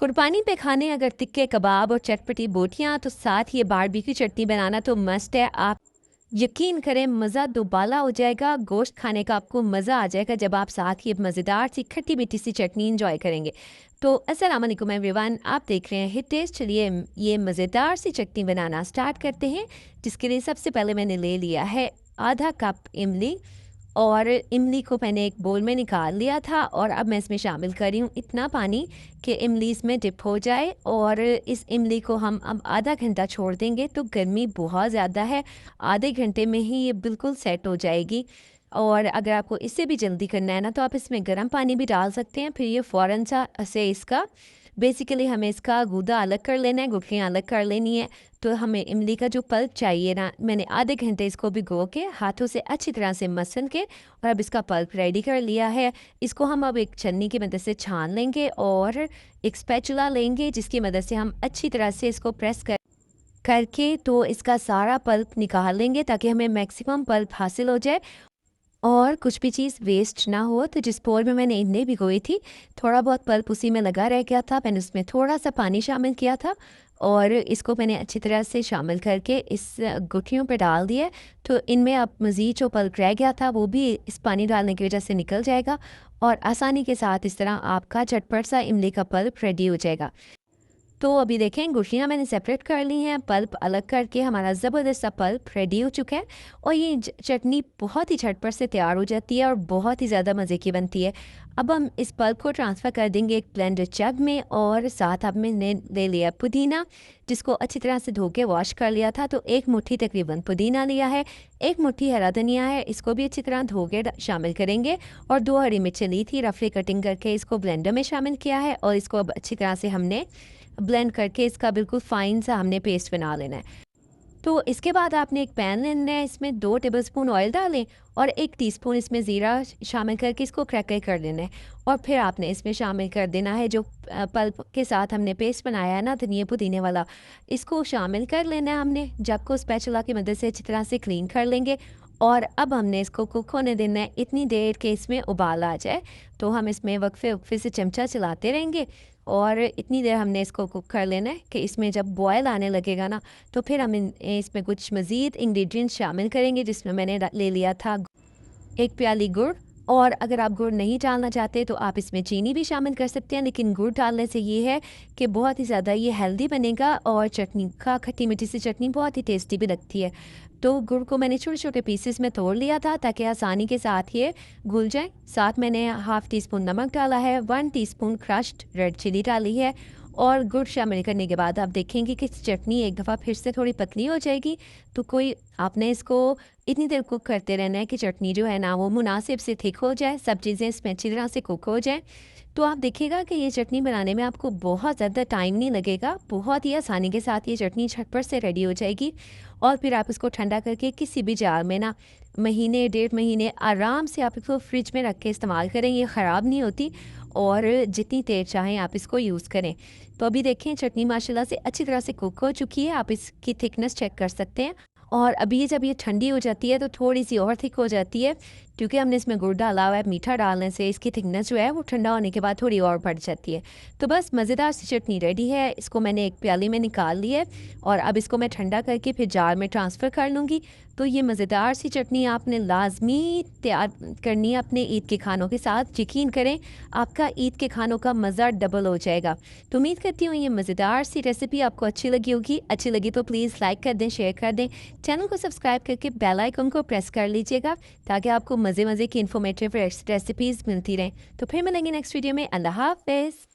कुर्बानी पे खाने अगर तिक्के कबाब और चटपटी बोटियाँ तो साथ ये बारबेक्यू चटनी बनाना तो मस्ट है। आप यकीन करें मज़ा दुबाला हो जाएगा, गोश्त खाने का आपको मज़ा आ जाएगा जब आप साथ ये मज़ेदार सी खट्टी मीठी सी चटनी इंजॉय करेंगे। तो अस्सलाम वालेकुम एवरीवन, आप देख रहे हैं हिट टेस्ट। चलिए ये मज़ेदार सी चटनी बनाना स्टार्ट करते हैं। जिसके लिए सबसे पहले मैंने ले लिया है आधा कप इमली, और इमली को मैंने एक बोल में निकाल लिया था और अब मैं इसमें शामिल कर रही हूँ इतना पानी कि इमली इसमें डिप हो जाए। और इस इमली को हम अब आधा घंटा छोड़ देंगे। तो गर्मी बहुत ज़्यादा है, आधे घंटे में ही ये बिल्कुल सेट हो जाएगी। और अगर आपको इससे भी जल्दी करना है ना तो आप इसमें गर्म पानी भी डाल सकते हैं। फिर ये फ़ौरन सा से इसका बेसिकली हमें इसका गूदा अलग कर लेना है, गुठलियाँ अलग कर लेनी है। तो हमें इमली का जो पल्प चाहिए ना, मैंने आधे घंटे इसको भिगो के हाथों से अच्छी तरह से मसल के और अब इसका पल्प रेडी कर लिया है। इसको हम अब एक छन्नी की मदद से छान लेंगे और एक स्पैचुला लेंगे जिसकी मदद से हम अच्छी तरह से इसको प्रेस करके तो इसका सारा पल्प निकाल लेंगे ताकि हमें मैक्सिमम पल्प हासिल हो जाए और कुछ भी चीज़ वेस्ट ना हो। तो जिस बोल में मैंने इन्हें भिगोई थी, थोड़ा बहुत पल्प उसी में लगा रह गया था। मैंने उसमें थोड़ा सा पानी शामिल किया था और इसको मैंने अच्छी तरह से शामिल करके इस गुठलियों पे डाल दिया। तो इनमें अब मज़ीद जो पल्प रह गया था वो भी इस पानी डालने की वजह से निकल जाएगा और आसानी के साथ इस तरह आपका चटपट सा इमली का पल्प रेडी हो जाएगा। तो अभी देखें गुठलियाँ मैंने सेपरेट कर ली हैं, पल्प अलग करके हमारा ज़बरदस्त सा पल्प रेडी हो चुका है। और ये चटनी बहुत ही झटपट से तैयार हो जाती है और बहुत ही ज़्यादा मज़े की बनती है। अब हम इस पल्प को ट्रांसफ़र कर देंगे एक ब्लेंडर जग में और साथ अब मैंने ले लिया पुदीना, जिसको अच्छी तरह से धो के वॉश कर लिया था। तो एक मुट्ठी तकरीबन पुदीना लिया है, एक मुट्ठी हरा धनिया है, इसको भी अच्छी तरह धो के शामिल करेंगे। और 2 हरी मिर्चें ली थी, रफली कटिंग करके इसको ब्लेंडर में शामिल किया है और इसको अब अच्छी तरह से हमने ब्लेंड करके इसका बिल्कुल फ़ाइन सा हमने पेस्ट बना लेना है। तो इसके बाद आपने एक पैन लेना है, इसमें 2 टेबलस्पून ऑयल डालें और 1 टीस्पून इसमें ज़ीरा शामिल करके इसको क्रैकल कर देना है। और फिर आपने इसमें शामिल कर देना है जो पल्प के साथ हमने पेस्ट बनाया है ना धनिया पुदीने वाला, इसको शामिल कर लेना है हमने। जब को स्पैचुला की मदद से अच्छी तरह से क्लीन कर लेंगे और अब हमने इसको कुक होने देना है इतनी देर के इसमें उबाल आ जाए। तो हम इसमें वक्फे वक्फे से चमचा चलाते रहेंगे और इतनी देर हमने इसको कुक कर लेना है कि इसमें जब बॉयल आने लगेगा ना तो फिर हम इसमें कुछ मज़ीद इंग्रेडिएंट्स शामिल करेंगे। जिसमें मैंने ले लिया था 1 प्याली गुड़, और अगर आप गुड़ नहीं डालना चाहते तो आप इसमें चीनी भी शामिल कर सकते हैं, लेकिन गुड़ डालने से ये है कि बहुत ही ज़्यादा ये हेल्दी बनेगा और चटनी का खट्टी मीठी सी चटनी बहुत ही टेस्टी भी लगती है। तो गुड़ को मैंने छोटे छोटे पीसेस में तोड़ लिया था ताकि आसानी के साथ ये घुल जाए। साथ मैंने हाफ़ टी स्पून नमक डाला है, 1 टीस्पून क्रश्ड रेड चिली डाली है और गुड़ शामिल करने के बाद आप देखेंगे कि चटनी एक दफ़ा फिर से थोड़ी पतली हो जाएगी। तो कोई आपने इसको इतनी देर कुक करते रहना है कि चटनी जो है ना वो मुनासिब से थिक हो जाए, सब चीज़ें इसमें अच्छी तरह से कुक हो जाए। तो आप देखिएगा कि ये चटनी बनाने में आपको बहुत ज़्यादा टाइम नहीं लगेगा, बहुत ही आसानी के साथ ये चटनी झटपट से रेडी हो जाएगी। और फिर आप इसको ठंडा करके किसी भी जार में ना महीने 1.5 महीने आराम से आप इसको फ्रिज में रख के इस्तेमाल करें, ये ख़राब नहीं होती और जितनी देर चाहें आप इसको यूज़ करें। तो अभी देखें चटनी माशाल्लाह से अच्छी तरह से कुक हो चुकी है, आप इसकी थिकनेस चेक कर सकते हैं। और अभी जब ये ठंडी हो जाती है तो थोड़ी सी और थिक हो जाती है, क्योंकि हमने इसमें गुड़ डाला हुआ है। मीठा डालने से इसकी थिकनेस जो है वो ठंडा होने के बाद थोड़ी और बढ़ जाती है। तो बस मज़ेदार सी चटनी रेडी है, इसको मैंने एक प्याली में निकाल ली है और अब इसको मैं ठंडा करके फिर जार में ट्रांसफ़र कर लूँगी। तो ये मज़ेदार सी चटनी आपने लाजमी तैयार करनी है अपने ईद के खानों के साथ। यकीन करें आपका ईद के खानों का मज़ा डबल हो जाएगा। तो उम्मीद करती हूँ ये मज़ेदार सी रेसिपी आपको अच्छी लगी होगी। अच्छी लगी तो प्लीज़ लाइक कर दें, शेयर कर दें, चैनल को सब्सक्राइब करके बेल आइकन को प्रेस कर लीजिएगा ताकि आपको मज़े मज़े की इन्फॉर्मेटिव रेसिपीज़ मिलती रहें। तो फिर मिलेंगे नेक्स्ट वीडियो में। अल्लाह हाफ़िज़।